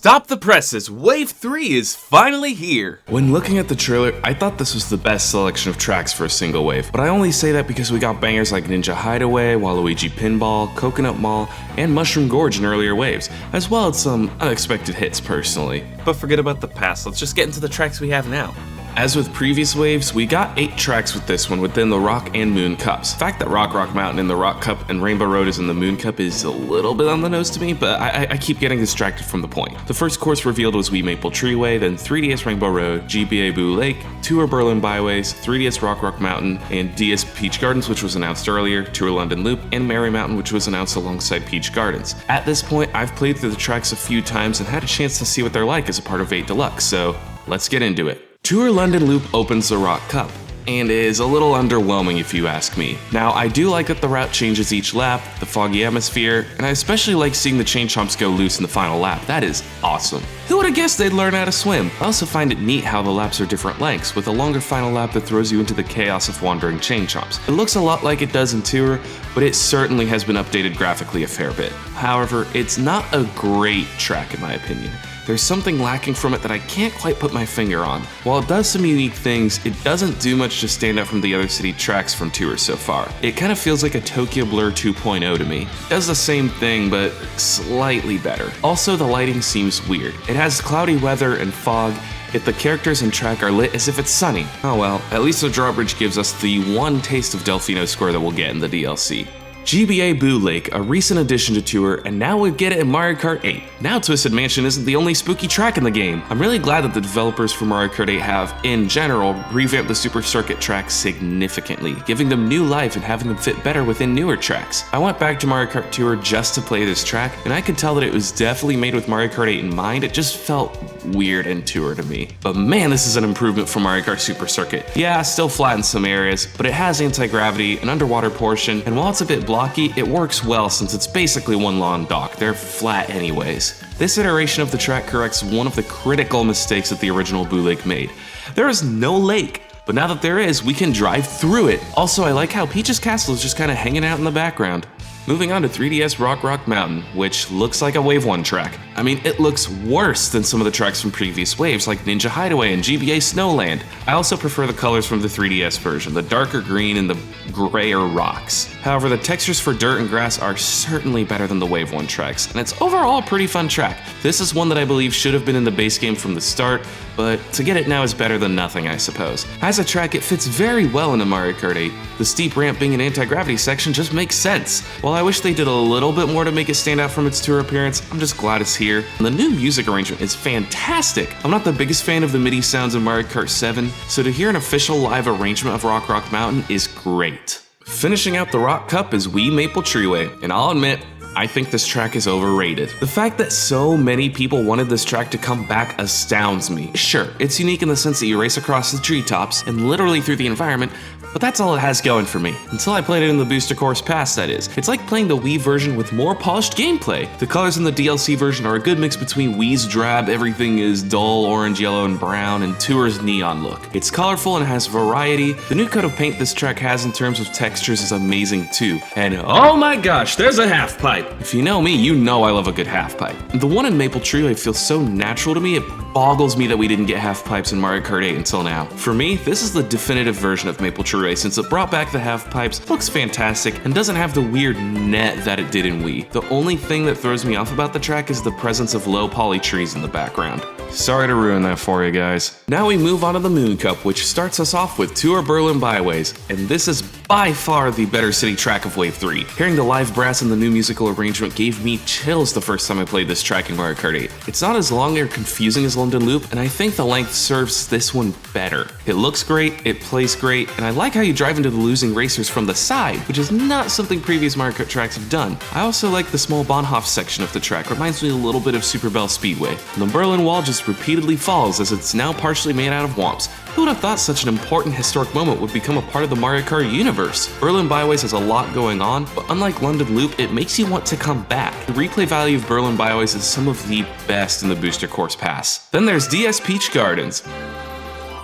Stop the presses, Wave 3 is finally here! When looking at the trailer, I thought this was the best selection of tracks for a single wave, but I only say that because we got bangers like Ninja Hideaway, Waluigi Pinball, Coconut Mall, and Mushroom Gorge in earlier waves, as well as some unexpected hits personally. But forget about the past, let's just get into the tracks we have now. As with previous waves, we got 8 tracks with this one within the Rock and Moon Cups. The fact that Rock Mountain in the Rock Cup and Rainbow Road is in the Moon Cup is a little bit on the nose to me, but I keep getting distracted from the point. The first course revealed was Wii Maple Treeway, then 3DS Rainbow Road, GBA Boo Lake, Tour Berlin Byways, 3DS Rock Mountain, and DS Peach Gardens, which was announced earlier, Tour London Loop, and Merry Mountain, which was announced alongside Peach Gardens. At this point, I've played through the tracks a few times and had a chance to see what they're like as a part of 8 Deluxe, so let's get into it. Tour London Loop opens the Rock Cup, and is a little underwhelming if you ask me. Now, I do like that the route changes each lap, the foggy atmosphere, and I especially like seeing the chain chomps go loose in the final lap. That is awesome. Who would have guessed they'd learn how to swim? I also find it neat how the laps are different lengths, with a longer final lap that throws you into the chaos of wandering chain chomps. It looks a lot like it does in Tour, but it certainly has been updated graphically a fair bit. However, it's not a great track in my opinion. There's something lacking from it that I can't quite put my finger on. While it does some unique things, it doesn't do much to stand out from the other city tracks from Tour so far. It kind of feels like a Tokyo Blur 2.0 to me. It does the same thing, but slightly better. Also, the lighting seems weird. It has cloudy weather and fog, yet the characters and track are lit as if it's sunny. Oh well, at least the drawbridge gives us the one taste of Delfino Square that we'll get in the DLC. GBA Boo Lake, a recent addition to Tour, and now we get it in Mario Kart 8. Now Twisted Mansion isn't the only spooky track in the game. I'm really glad that the developers for Mario Kart 8 have, in general, revamped the Super Circuit tracks significantly, giving them new life and having them fit better within newer tracks. I went back to Mario Kart Tour just to play this track, and I could tell that it was definitely made with Mario Kart 8 in mind. It just felt weird in Tour to me. But man, this is an improvement from Mario Kart Super Circuit. Yeah, still flat in some areas, but it has anti-gravity, an underwater portion, and while it's a bit blocky, it works well since it's basically one long dock. They're flat anyways. This iteration of the track corrects one of the critical mistakes that the original Boo Lake made. There is no lake, but now that there is, we can drive through it. Also, I like how Peach's Castle is just kind of hanging out in the background. Moving on to 3DS Rock Mountain, which looks like a Wave 1 track. I mean, it looks worse than some of the tracks from previous waves like Ninja Hideaway and GBA Snowland. I also prefer the colors from the 3DS version, the darker green and the grayer rocks. However, the textures for dirt and grass are certainly better than the Wave 1 tracks, and it's overall a pretty fun track. This is one that I believe should have been in the base game from the start, but to get it now is better than nothing, I suppose. As a track, it fits very well into Mario Kart 8. The steep ramp being an anti-gravity section just makes sense. While I wish they did a little bit more to make it stand out from its Tour appearance, I'm just glad it's here. And the new music arrangement is fantastic. I'm not the biggest fan of the MIDI sounds in Mario Kart 7, so to hear an official live arrangement of Rock Mountain is great. Finishing out the Rock Cup is Wii Maple Treeway, and I'll admit, I think this track is overrated. The fact that so many people wanted this track to come back astounds me. Sure, it's unique in the sense that you race across the treetops and literally through the environment, but that's all it has going for me. Until I played it in the Booster Course Pass, that is. It's like playing the Wii version with more polished gameplay. The colors in the DLC version are a good mix between Wii's drab, everything is dull, orange, yellow, and brown, and Tour's neon look. It's colorful and has variety. The new coat of paint this track has in terms of textures is amazing too. And oh my gosh, there's a half pipe! If you know me, you know I love a good half pipe. The one in Maple Treeway feels so natural to me, it boggles me that we didn't get half pipes in Mario Kart 8 until now. For me, this is the definitive version of Maple Treeway since it brought back the half pipes, looks fantastic, and doesn't have the weird net that it did in Wii. The only thing that throws me off about the track is the presence of low poly trees in the background. Sorry to ruin that for you guys. Now we move on to the Moon Cup, which starts us off with Tour Berlin Byways, and this is by far the better city track of Wave 3. Hearing the live brass and the new musical arrangement gave me chills the first time I played this track in Mario Kart 8. It's not as long or confusing as London Loop, and I think the length serves this one better. It looks great, it plays great, and I like how you drive into the losing racers from the side, which is not something previous Mario Kart tracks have done. I also like the small Bahnhof section of the track, reminds me a little bit of Super Bell Speedway. And the Berlin Wall just repeatedly falls as it's now partially made out of whomps. Who would have thought such an important historic moment would become a part of the Mario Kart universe? Berlin Byways has a lot going on, but unlike London Loop, it makes you want to come back. The replay value of Berlin Byways is some of the best in the Booster Course Pass. Then there's DS Peach Gardens.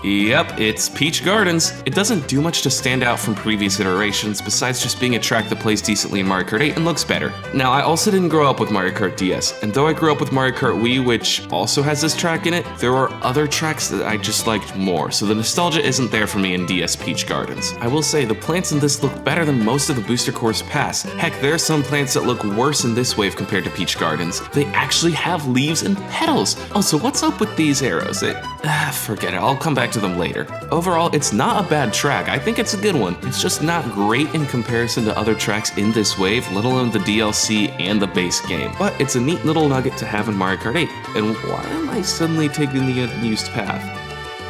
Yep, it's Peach Gardens. It doesn't do much to stand out from previous iterations besides just being a track that plays decently in Mario Kart 8 and looks better. Now, I also didn't grow up with Mario Kart DS, and though I grew up with Mario Kart Wii, which also has this track in it, there are other tracks that I just liked more, so the nostalgia isn't there for me in DS Peach Gardens. I will say, the plants in this look better than most of the Booster Course Pass. Heck, there are some plants that look worse in this wave compared to Peach Gardens. They actually have leaves and petals. Also, what's up with these arrows? Forget it, I'll come back to them later. Overall, it's not a bad track. I think it's a good one. It's just not great in comparison to other tracks in this wave, let alone the DLC and the base game. But it's a neat little nugget to have in Mario Kart 8. And why am I suddenly taking the unused path?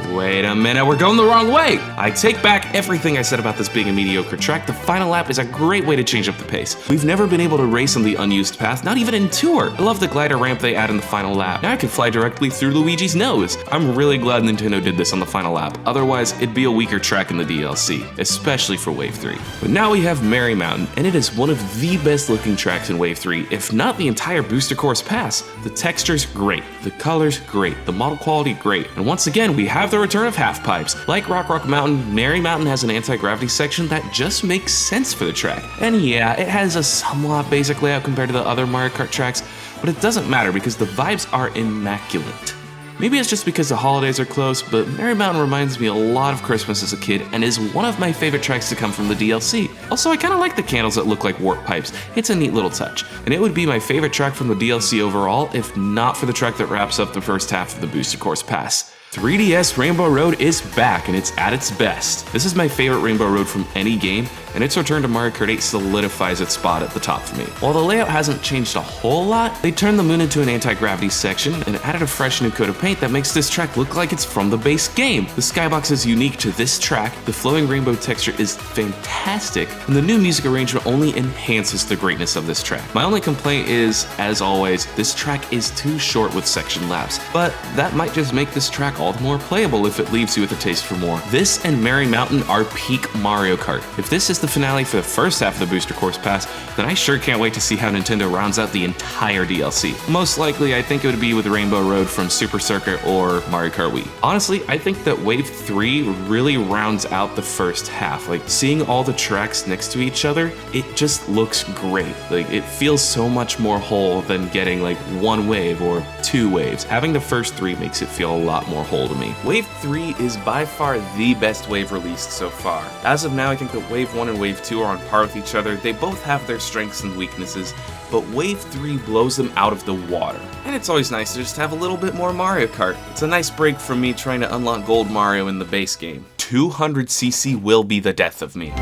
Wait a minute, we're going the wrong way! I take back everything I said about this being a mediocre track. The final lap is a great way to change up the pace. We've never been able to race on the unused path, not even in Tour. I love the glider ramp they add in the final lap. Now I can fly directly through Luigi's nose. I'm really glad Nintendo did this on the final lap. Otherwise, it'd be a weaker track in the DLC, especially for Wave 3. But now we have Merry Mountain, and it is one of the best looking tracks in Wave 3, if not the entire Booster Course Pass. The texture's great, the color's great, the model quality great, and once again, we have the return of half pipes. Like Rock Mountain, Merry Mountain has an anti-gravity section that just makes sense for the track. And yeah, it has a somewhat basic layout compared to the other Mario Kart tracks, but it doesn't matter because the vibes are immaculate. Maybe it's just because the holidays are close, but Merry Mountain reminds me a lot of Christmas as a kid and is one of my favorite tracks to come from the DLC. Also, I kinda like the candles that look like warp pipes. It's a neat little touch, and it would be my favorite track from the DLC overall if not for the track that wraps up the first half of the Booster Course Pass. 3DS Rainbow Road is back and it's at its best. This is my favorite Rainbow Road from any game, and its return to Mario Kart 8 solidifies its spot at the top for me. While the layout hasn't changed a whole lot, they turned the moon into an anti-gravity section and added a fresh new coat of paint that makes this track look like it's from the base game. The skybox is unique to this track, the flowing rainbow texture is fantastic, and the new music arrangement only enhances the greatness of this track. My only complaint is, as always, this track is too short with section laps, but that might just make this track all the more playable if it leaves you with a taste for more. This and Merry Mountain are peak Mario Kart. If this is the finale for the first half of the Booster Course Pass, then I sure can't wait to see how Nintendo rounds out the entire DLC. Most likely, I think it would be with Rainbow Road from Super Circuit or Mario Kart Wii. Honestly, I think that Wave 3 really rounds out the first half. Like, seeing all the tracks next to each other, it just looks great. Like, it feels so much more whole than getting like one wave or two waves. Having the first three makes it feel a lot more whole to me. Wave 3 is by far the best wave released so far. As of now, I think that Wave 1 and Wave 2 are on par with each other. They both have their strengths and weaknesses, but Wave 3 blows them out of the water. And it's always nice to just have a little bit more Mario Kart. It's a nice break from me trying to unlock Gold Mario in the base game. 200cc will be the death of me.